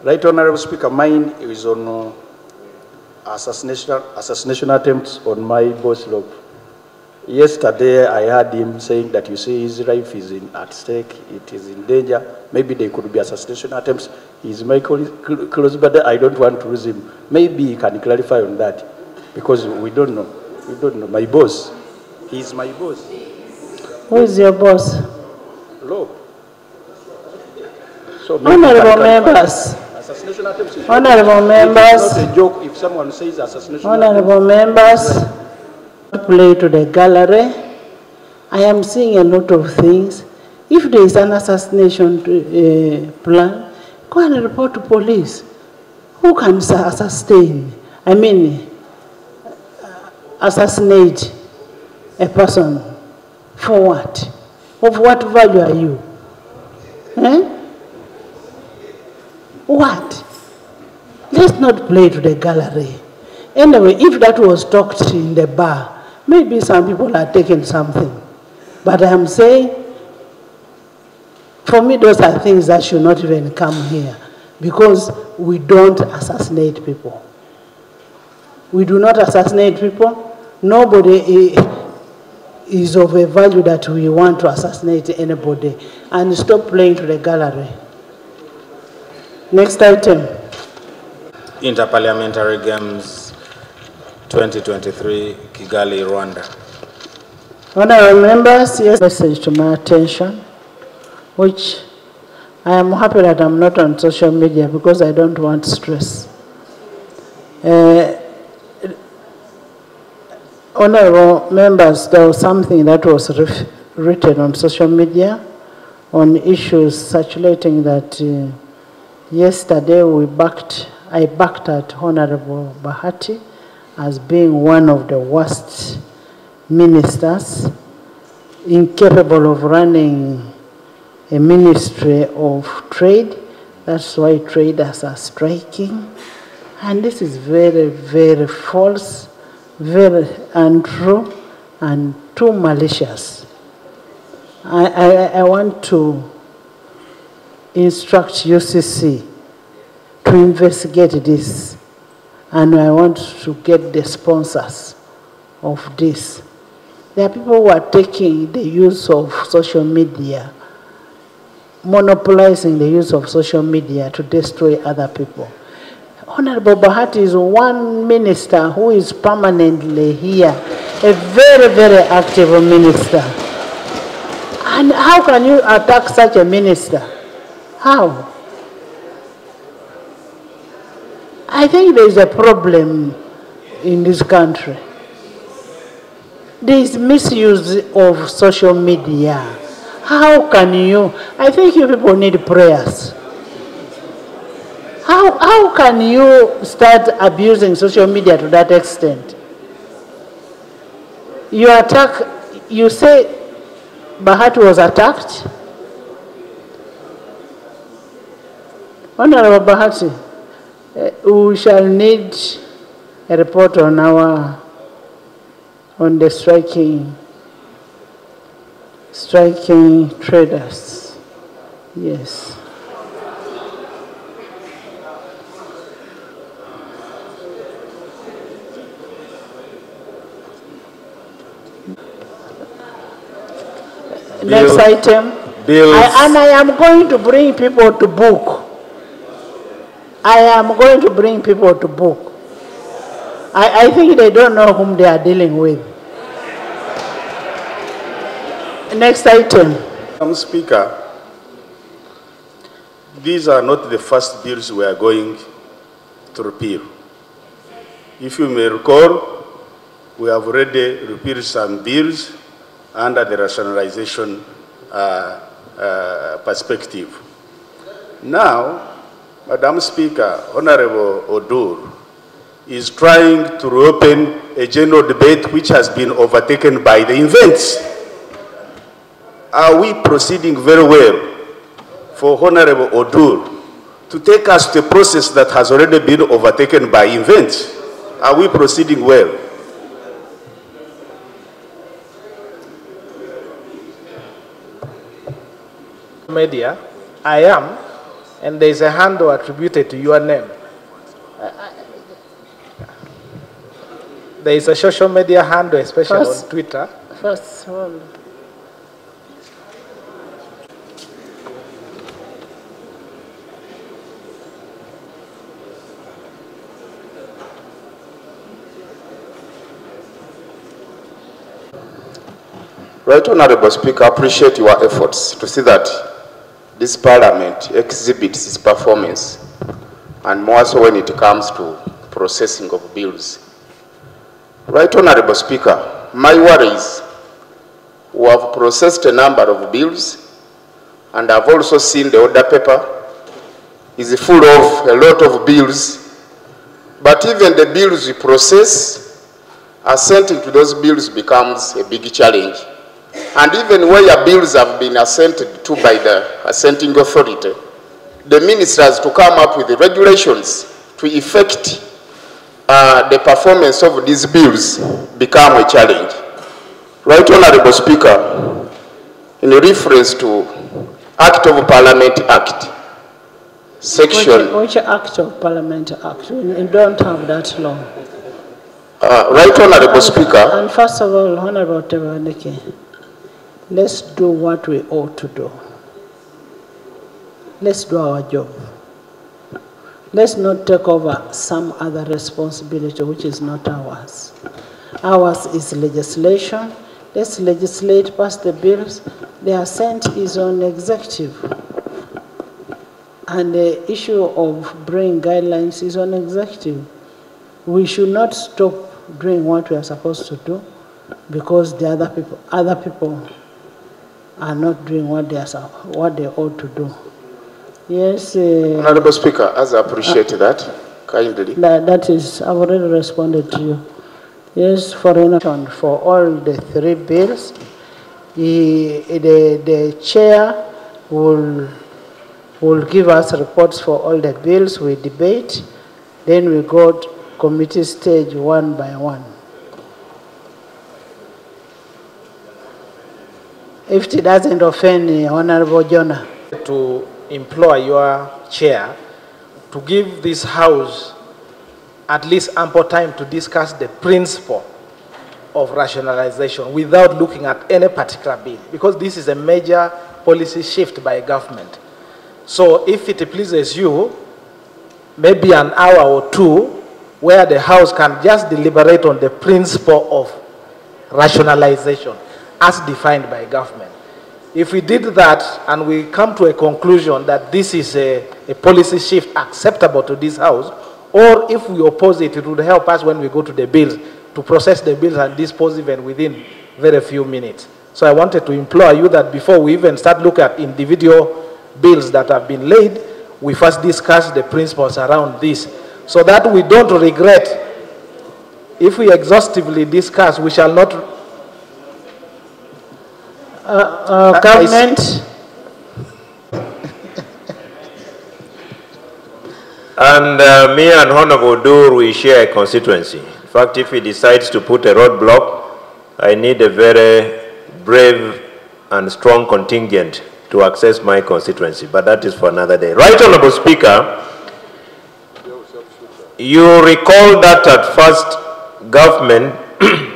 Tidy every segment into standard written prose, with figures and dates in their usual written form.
Right Honorable Speaker, mine is on assassination attempts on my boss Lope. Yesterday, I heard him saying that you see his life is at stake, it is in danger. Maybe there could be assassination attempts. He's my close brother. I don't want to lose him. Maybe he can clarify on that, because we don't know. We don't know. My boss, he's my boss. Who is your boss? Lope. So Honorable members. Assassination attempts. Honorable members. It's not a joke if someone says assassination. Honorable members. Play to the gallery. I am seeing a lot of things. If there is an assassination plan, go and report to police. Who can assassinate a person? For what? Of what value are you? What? Let's not play to the gallery. Anyway, if that was talked in the bar, maybe some people are taking something. But I am saying, for me, those are things that should not even come here, because we don't assassinate people. We do not assassinate people. Nobody is of a value that we want to assassinate anybody. And stop playing to the gallery. Next item. Interparliamentary Games 2023, Kigali, Rwanda. Honorable members, yes, message to my attention, which I am happy that I'm not on social media because I don't want stress. Honorable members, there was something that was written on social media on issues circulating that yesterday I backed at Honorable Bahati as being one of the worst ministers, incapable of running a ministry of trade. That's why traders are striking. And this is very, very false, very untrue, and too malicious. I want to instruct UCC to investigate this, and I want to get the sponsors of this. There are people who are taking the use of social media, monopolizing the use of social media to destroy other people. Honorable Bahati is one minister who is permanently here, a very, very active minister. And how can you attack such a minister? How? I think there is a problem in this country. There is misuse of social media. How can you? I think you people need prayers. How can you start abusing social media to that extent? You attack, you say Bahati was attacked? Honorable Bahati, we shall need a report on the striking traders. Yes. Next item. And I am going to bring people to book. I am going to bring people to book. I think they don't know whom they are dealing with. Next item. Madam Speaker, these are not the first bills we are going to repeal. If you may recall, we have already repealed some bills under the rationalization perspective. Now, Madam Speaker, Honorable Odur is trying to reopen a general debate which has been overtaken by the events. Are we proceeding very well for Honorable Odur to take us to a process that has already been overtaken by events? Are we proceeding well? Media, I am, and there is a handle attributed to your name. There is a social media handle, especially on Twitter. First, hold. Right Honorable Speaker, I appreciate your efforts to see that this Parliament exhibits its performance, and more so when it comes to processing of bills. Right Honorable Speaker, my worry is we have processed a number of bills, and I've also seen the order paper is full of a lot of bills, but even the bills we process, assenting to those bills becomes a big challenge. And even where bills have been assented to by the assenting authority, the minister has to come up with the regulations to effect the performance of these bills become a challenge. Right Honorable Speaker, in reference to Act of Parliament Act, section... Which Act of Parliament Act? We don't have that law. Right Honorable Speaker... And first of all, Honorable Tebaneke, let's do what we ought to do. Let's do our job. Let's not take over some other responsibility which is not ours. Ours is legislation. Let's legislate, pass the bills. The assent is on executive. And the issue of bringing guidelines is on executive. We should not stop doing what we are supposed to do because the other people are not doing what they ought to do. Yes. Honorable Speaker, as I appreciate that, kindly. That is, I've already responded to you. Yes, for all the three bills, the chair will give us reports for all the bills we debate. Then we go to committee stage one by one. If it doesn't offend Honorable Jonah. To implore your chair to give this House at least ample time to discuss the principle of rationalization without looking at any particular bill, because this is a major policy shift by government. So if it pleases you, maybe an hour or two where the House can just deliberate on the principle of rationalization as defined by government. If we did that and we come to a conclusion that this is a policy shift acceptable to this House, or if we oppose it, it would help us when we go to the bills to process the bills and dispose even within very few minutes. So I wanted to implore you that before we even start looking at individual bills that have been laid, we first discuss the principles around this, so that we don't regret. If we exhaustively discuss, we shall not government. And me and Honorable Dur, we share a constituency. In fact, if he decides to put a roadblock, I need a very brave and strong contingent to access my constituency, but that is for another day. Right Honorable Speaker, you recall that at first government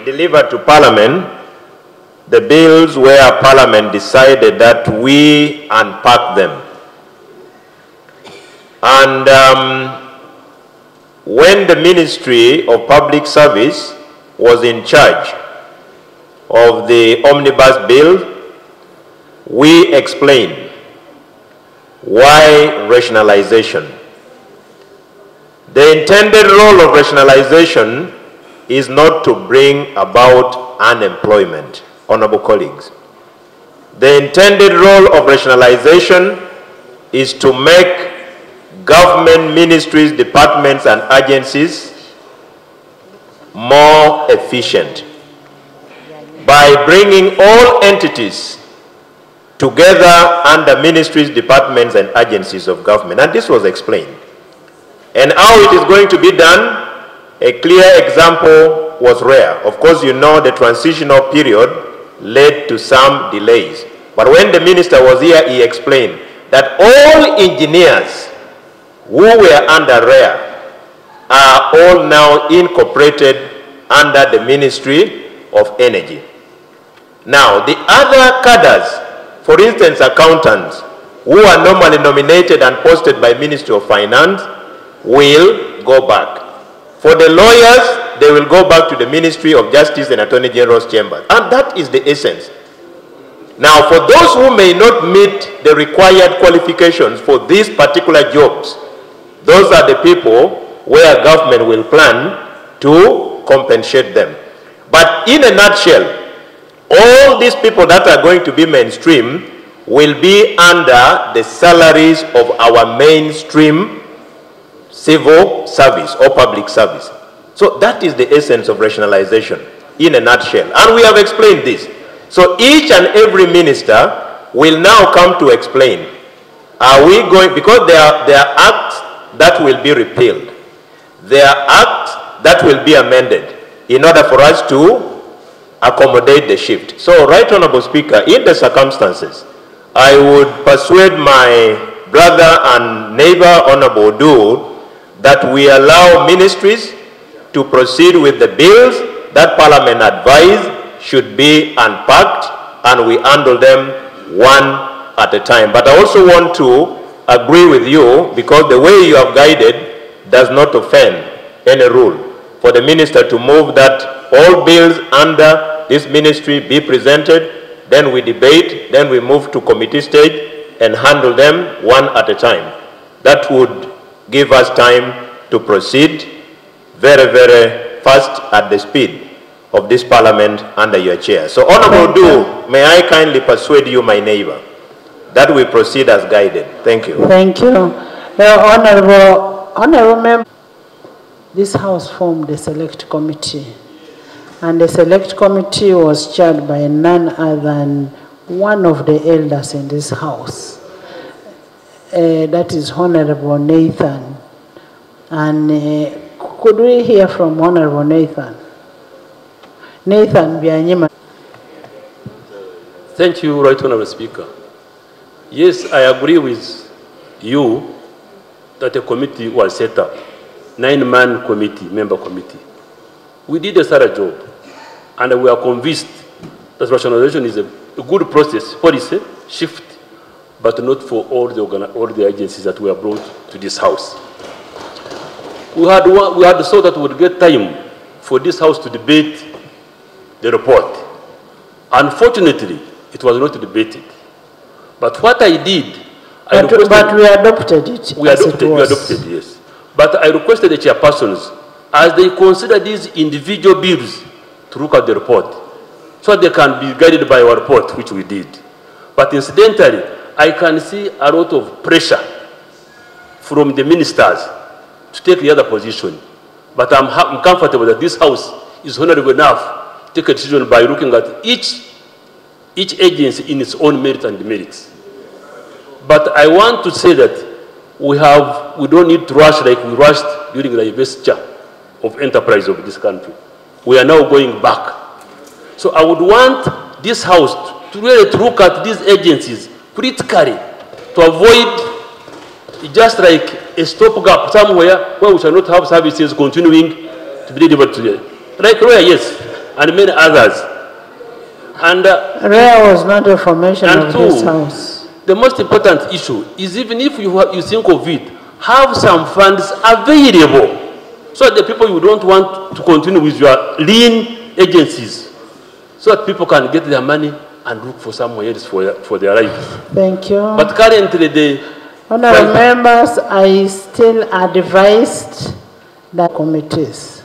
delivered to Parliament the bills where Parliament decided that we unpack them. And when the Ministry of Public Service was in charge of the omnibus bill, we explained why rationalization. The intended role of rationalization is not to bring about unemployment, honorable colleagues. The intended role of rationalization is to make government ministries, departments, and agencies more efficient by bringing all entities together under ministries, departments, and agencies of government. And this was explained. And how it is going to be done, a clear example was rare. Of course, you know the transitional period led to some delays. But when the minister was here, he explained that all engineers who were under REA are all now incorporated under the Ministry of Energy. Now, the other cadres, for instance, accountants, who are normally nominated and posted by Ministry of Finance, will go back. For the lawyers, they will go back to the Ministry of Justice and Attorney General's chambers. And that is the essence. Now, for those who may not meet the required qualifications for these particular jobs, those are the people where government will plan to compensate them. But in a nutshell, all these people that are going to be mainstream will be under the salaries of our mainstream civil service or public service. So that is the essence of rationalization in a nutshell. And we have explained this. So each and every minister will now come to explain, are we going, because there are acts that will be repealed. There are acts that will be amended in order for us to accommodate the shift. So, Right Honorable Speaker, in the circumstances, I would persuade my brother and neighbor, Honorable Odur, that we allow ministries to proceed with the bills that Parliament advised should be unpacked, and we handle them one at a time. But I also want to agree with you, because the way you have guided does not offend any rule, for the minister to move that all bills under this ministry be presented, then we debate, then we move to committee stage and handle them one at a time. That would give us time to proceed very, very fast at the speed of this Parliament under your chair. So, Honorable Du, may I kindly persuade you, my neighbor, that we proceed as guided. Thank you. Thank you. Honorable Member, this House formed a select committee, and the select committee was chaired by none other than one of the elders in this House. That is Honorable Nathan. And could we hear from Honorable Nathan? Nathan Bianyima. Thank you, Right Honorable Speaker. Yes, I agree with you that a committee was set up, 9-man committee, member committee. We did a thorough job, and we are convinced that rationalization is a good process, policy shift, but not for all the agencies that were brought to this House. We had thought that we would get time for this House to debate the report. Unfortunately, it was not debated. But what I did, but we adopted it. We adopted, yes. But I requested the chairpersons, as they consider these individual bills, to look at the report, so they can be guided by our report, which we did. But incidentally, I can see a lot of pressure from the ministers to take the other position. But I'm comfortable that this House is honorable enough to take a decision by looking at each agency in its own merit and demerits. But I want to say that we don't need to rush like we rushed during the investiture of enterprise of this country. We are now going back. So I would want this House to really look at these agencies critically, to avoid just like a stopgap somewhere where we shall not have services continuing to be delivered today. Like REA, yes, and many others. And REA was not a formation of this House. The most important issue is, even if you think of it, have some funds available, so that the people you don't want to continue with your lean agencies, so that people can get their money and look for somewhere else for their lives. Thank you. But currently, Honourable members, I still advised that committees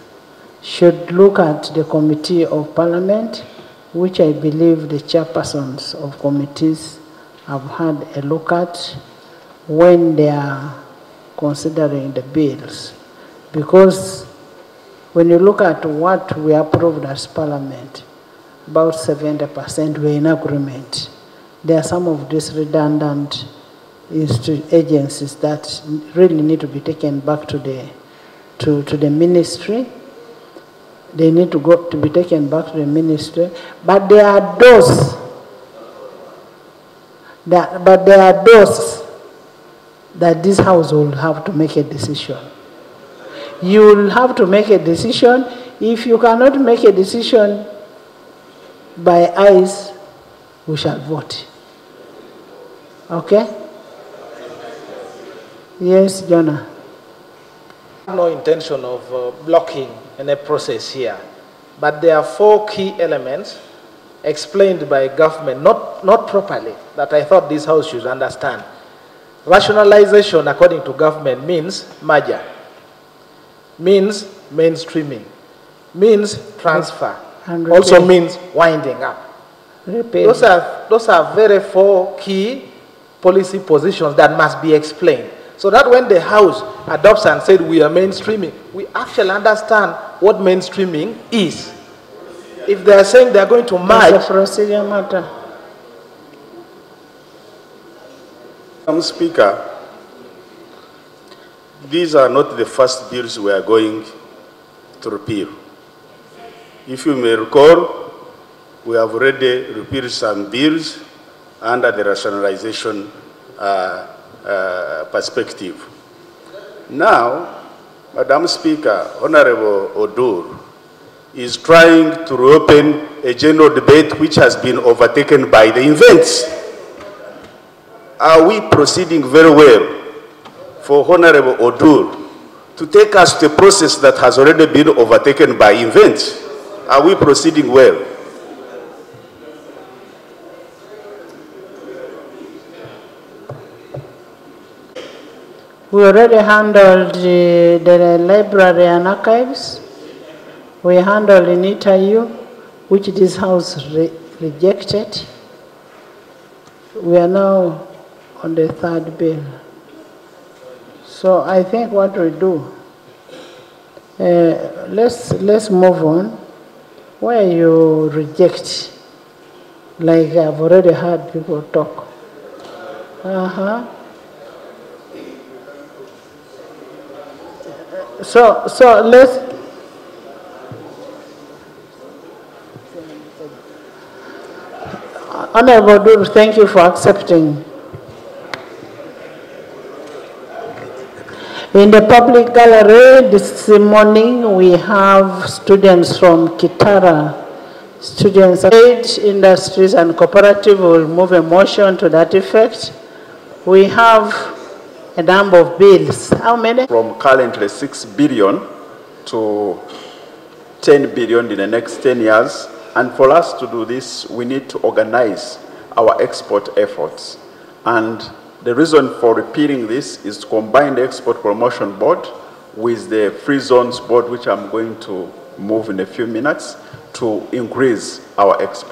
should look at the Committee of Parliament, which I believe the chairpersons of committees have had a look at when they are considering the bills. Because when you look at what we approved as Parliament, about 70% were in agreement. There are some of these redundant agencies that really need to be taken back to the ministry. They need to be taken back to the ministry. But there are those that this House will have to make a decision. You will have to make a decision. If you cannot make a decision by ayes, we shall vote. Okay? Yes, Jonah. I have no intention of blocking any process here, but there are 4 key elements explained by government, not properly, that I thought this House should understand. Rationalization, according to government, means merger, means mainstreaming, means transfer, also means winding up. Those are very 4 key policy positions that must be explained, so that when the House adopts and said we are mainstreaming, we actually understand what mainstreaming is. If they are saying they are going to merge, it's a procedure matter. Madam Speaker, these are not the first bills we are going to repeal. If you may recall, we have already repealed some bills under the rationalization perspective. Now, Madam Speaker, Honorable Odur is trying to reopen a general debate which has been overtaken by the events. Are we proceeding very well for Honorable Odur to take us to a process that has already been overtaken by events? Are we proceeding well? We already handled the library and archives. We handled in ITU, which this House rejected. We are now on the 3rd bill. So I think what we do, let's move on. Where you reject, like I've already heard people talk. So let's. Honorable Dur, thank you for accepting. In the public gallery this morning, we have students from Kitara. Students of Aid Industries and Cooperative will move a motion to that effect. We have a number of bills. How many? From currently 6 billion to 10 billion in the next 10 years. And for us to do this, we need to organize our export efforts. And the reason for repealing this is to combine the Export Promotion Board with the Free Zones Board, which I'm going to move in a few minutes, to increase our export.